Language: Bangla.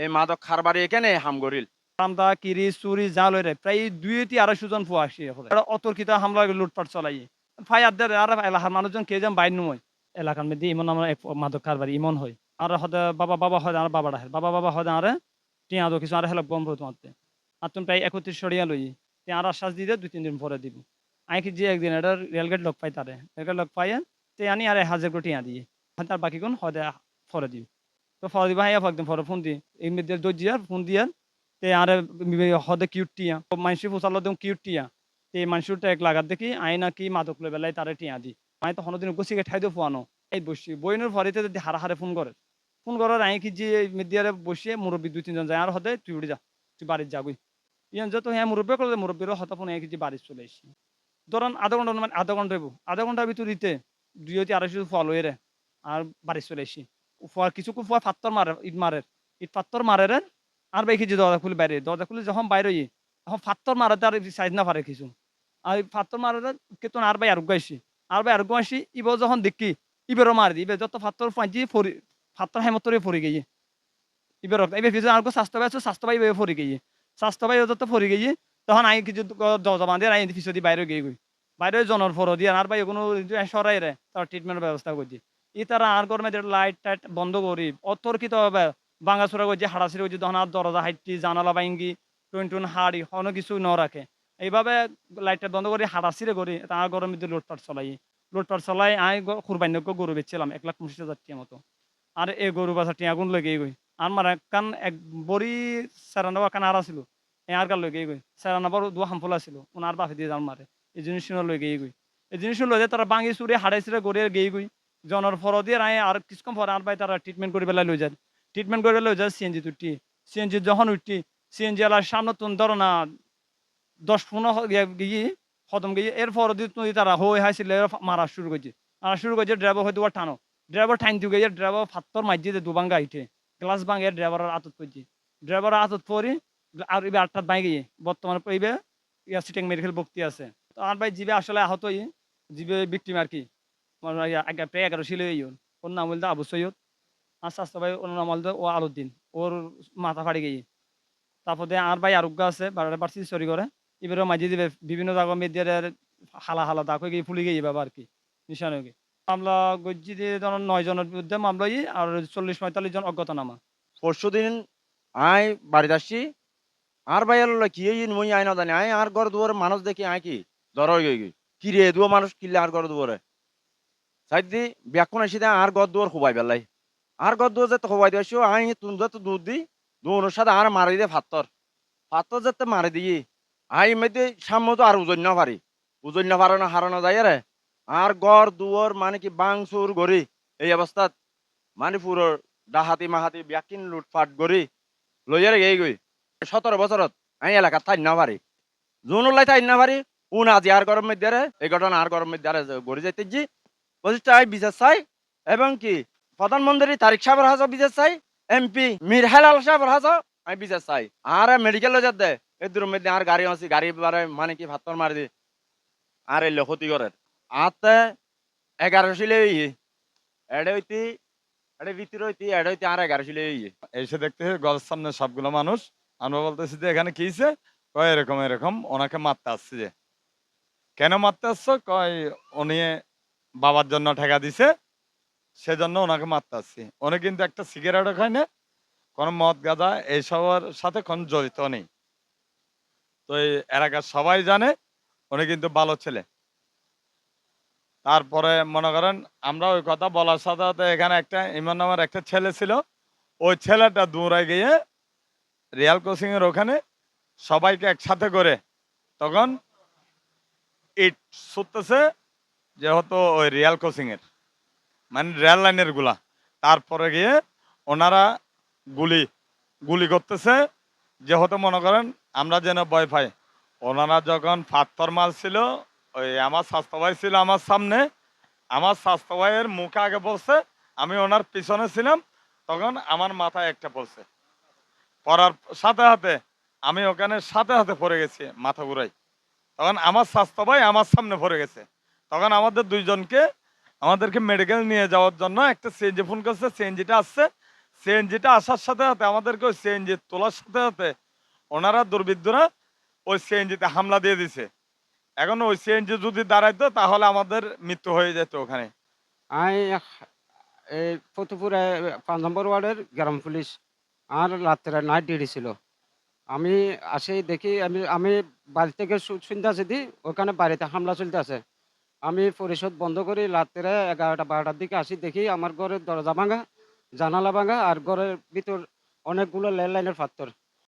এই মাদক খারবারি এখানে হামগরিল আমদা কিরি চুরি জালরে প্রায় 200-250 জন ফুয়া আসি এটা অতর্কিত হামলা লুটপাট চলাই ফাই আদার আর এলাকার মানুষজন কে যেন বাইর নয় এলাকার মধ্যে ইমন আমার মাদক কারবারি ইমন হয় আর হদে বাবা বাবা হয় আর বাবা ডাহে বাবা বাবা হয় আর টিয়া দো কিছু আর হেলক বম্ব তোমাতে আর তুমি প্রায় 31 সরিয়া লই তে আর আশ্বাস দিয়ে 2-3 দিন পরে দিব আই কি যে একদিন এটা রেলগেট লক পাই তারে রেলগেট লক পাই তে আনি আর 1000 কোটি টিয়া দিয়ে তার বাকি কোন হদে পরে দিব তো পরে দিব হাইয়া একদম পরে ফোন দি এই মধ্যে দর্জিয়ার ফোন দিয়া te are hode cute টিয়া মানুষে ফুসালো দেম কিউট টিয়া তে মানুষটা এক লাগাত দেখি আইনা কি মাদক লেবেলাই তারে টিয়া দি আমি তো হনদিন গুছিকে ঠাই দো ফুয়ানো এই বসি বইনের ফরিতে যদি হারা হারে ফোন করার আই কি যে মিডিয়ারে বসিয়ে মুরব্বী 2-3 জন যায় আর হদে তুই উড়ে যা তুই বাড়ির যাবি ইয়ান যত হ্যাঁ মুরব্বী করলে মুরব্বীরও হতা ফোন এক যে বাড়ি চলে এসি ধরেন আধা ঘন্টা হইব আধা ঘন্টার ভিতর দিতে 200-250 ফল হয়ে আর বাড়ি চলে এসি ফুয়া কিছু ফুয়া ফাত্তর মারে ইট পাত্তর মারে রে আর ভাই কিছু দরজা খুলে যখন বাইরে তখন ফাত্তর মারাতে আর সাইজ না পারে কিছু আর ফাত্তর মারাতে কেতন আর ভাই আরোগ্য আসি ইব যখন দেখি ইবেরও মার দি ইবে যত ফাত্তর ফাঁজি ফরি ফাত্তর হেমতরে ফরি গিয়ে ইবের এবার কিছু আর স্বাস্থ্য ভাই আছে স্বাস্থ্য ভাই ফরি গিয়ে স্বাস্থ্য ভাই যত ফরি গিয়ে তখন আই কিছু দরজা বাঁধে আই পিছু দিয়ে বাইরে গিয়ে বাইরে জনের ফর দিয়ে আর ভাই কোনো সরাই রে তার ট্রিটমেন্টের ব্যবস্থা করছি ই তারা আর গরমে লাইট টাইট বন্ধ করি অতর্কিত ভাবে বাঙ্গাচুরা করছি হাড়াছিড়ে করছি তখন আর দরজা হাইটি জানালা বাইঙ্গি টুন হাড়ি কোনো কিছু ন রাখে এইভাবে লাইটটা বন্ধ করি হাড়াছিড়ে করি তার গরমের মধ্যে লুটপাট চলাই আই কুরবান্যকে গরু বেচছিলাম 1,25,000 টিয়া মতো আর এই গরু বাছা টিয়া গুণ লগে গই আর মার কান এক বড়ি সেরানবা কান আর ছিল এ আর কাল লগে গই সেরানবার দু হামফুল ছিল ওনার বাপে দিয়ে যান মারে এই জিনিস লগে গই এই জিনিস লগে তারা বাঙ্গি চুরি হাড়াইছিড়ে গড়িয়ে গিয়ে গই জনের ফর দিয়ে আই আর কিছুক্ষণ পরে আর ভাই তারা ট্রিটমেন্ট করে বেলা লই যায় ট্রিটমেন্ট করে লই যায় সিএনজি তুটি সিএনজি যখন উঠি সিএনজি এলার সামনে তুন ধরো না 10-15 গিয়ে খতম গিয়ে এরপর তুই তারা হই হাসিলে মারা শুরু করছে ড্রাইভার হয়তো টানো ড্রাইভার ঠাইন দিকে গিয়ে ড্রাইভার ফাত্তর মাইজিতে দুবাঙ্গা ইটে গ্লাস ভাঙে ড্রাইভারের আতত করছি ড্রাইভারের আতত পরি আর এবার 8টাত ভাঙে গিয়ে বর্তমানে পইবে সিটিং মেডিকেল ভক্তি আছে তো আর ভাই জিবে আসলে আহত জিবে বিক্টিম আর কি প্রায় 11 ছিল ওর নাম বলতে আবু সৈয়দ আস্তে আস্তে ভাই ওর নাম বলতে ও আলুদ্দিন ওর মাথা ফাড়ি গিয়ে তারপরে আর ভাই আরোগ্য আছে বাড়ারে পারছি চুরি করে এবারও মাঝে দিবে বিভিন্ন জায়গা মেদিয়ার হালা দাগ হয়ে গিয়ে ফুলি গিয়ে বাবা আর কি নিশান হয়ে মামলা গজ্জি দিয়ে ধরুন 9 জনের বিরুদ্ধে মামলা আর 40-45 জন অজ্ঞাতনামা পরশু দিন আই বাড়িতে আসছি আর ভাই কি মই আই না জানি আই আর ঘর দুয়ারে মানুষ দেখি আই কি ধর হয়ে গই কি রে দুয়া মানুষ কিনলে আর ঘর দুয়ারে সাইদি ব্যাকুন আসি দে আর ঘর দুয়ার খুবাই বেলাই আর ঘর দুয়ার যেতে খুবাই দিয়ে আসিও আই তুমি যত দুধ দি দুনের সাথে আর মারি দে ফাত্তর যেতে মারি দিয়ে আই মেয়েতে সামনে তো আর ওজন না পারি ওজন না পারানো হারানো যায় রে আর গড় দুয়ার মানে কি বাংসুর গড়ি এই অবস্থাত মানে পুরো ডাহাতি মাহাতি ব্যাকিন লুটপাট গড়ি লইয়ারে এই গই 17 বছরত আমি এলাকা থাই না পারি জুনুলাই থাই না পারি উন আজি আর গরম মধ্যে রে এই ঘটনা আর গরম মধ্যে গড়ি যাইতে জি বলছি আই বিচার চাই এবং কি প্রধানমন্ত্রী তারিক সাহেবের হাজা বিচার চাই এমপি মীর হেলাল সাহেবের হাজা আমি বিচার চাই আর মেডিকেল লজার দে এই দূরের মধ্যে আর গাড়ি আছে গাড়ি বারে মানে কি ভাতর মারি দি আর এলো ক্ষতি করে আতে 11 ছিলে এডে হইতি এডে ভিতরে হইতি এডে হইতি আর 11 ছিলে এসে দেখতে গলের সামনে সবগুলো মানুষ আমরা বলতেছি যে এখানে কি হইছে কয় এরকম এরকম ওনাকে মারতে আসছে যে কেন মারতে আসছো কয় উনি বাবার জন্য ঠেকা দিছে সেজন্য ওনাকে মারতে আসছি উনি কিন্তু একটা সিগারেটও খায় না কোনো মদ গাঁজা এইসবের সাথে কোন জড়িত নেই তো এই এলাকার সবাই জানে উনি কিন্তু ভালো ছেলে তারপরে মনে করেন আমরা ওই কথা বলার সাথে সাথে এখানে একটা ইমন নামের একটা ছেলে ছিল ওই ছেলেটা দৌড়ায় গিয়ে রিয়াল কোচিং এর ওখানে সবাইকে একসাথে করে তখন ইট ছুটতেছে যেহেতু ওই রিয়াল কোচিং এর মানে রেল লাইনের গুলা তারপরে গিয়ে ওনারা গুলি গুলি করতেছে যেহেতু মনে করেন আমরা যেন ভয় পাই ওনারা যখন পাথর মারছিল ওই আমার স্বাস্থ্য ভাই ছিল আমার সামনে আমার স্বাস্থ্য ভাইয়ের মুখে আগে বলছে আমি ওনার পিছনে ছিলাম তখন আমার মাথায় একটা পড়ছে পড়ার সাথে সাথে আমি ওখানে সাথে সাথে পড়ে গেছি মাথা ঘুরাই তখন আমার স্বাস্থ্য ভাই আমার সামনে পড়ে গেছে তখন আমাদের দুইজনকে আমাদেরকে মেডিকেল নিয়ে যাওয়ার জন্য একটা সিএনজি ফোন করছে সিএনজিটা আসছে সিএনজিটা আসার সাথে সাথে আমাদেরকে ওই সিএনজি তোলার সাথে সাথে ওনারা দুর্বৃত্তরা ওই সিএনজিতে হামলা দিয়ে দিছে। এখন ওই সিএনজি যদি দাঁড়াইতো তাহলে আমাদের মৃত্যু হয়ে যেত ওখানে। আমি এই ফতুপুরে ৫ নম্বর ওয়ার্ডের গ্রাম পুলিশ। আর রাত্রে নাইট ডিউটি ছিল। আমি আসি দেখি আমি বাড়ি থেকে শুনতে আছি ওখানে বাড়িতে হামলা চলতেছে। আমি পরিশোধ বন্ধ করি রাত্রে ১১টা ১২টার দিকে আসি দেখি আমার ঘরের দরজা ভাঙা, জানালা ভাঙা আর ঘরের ভিতর অনেকগুলো ল্যান্ডলাইনের পাথর।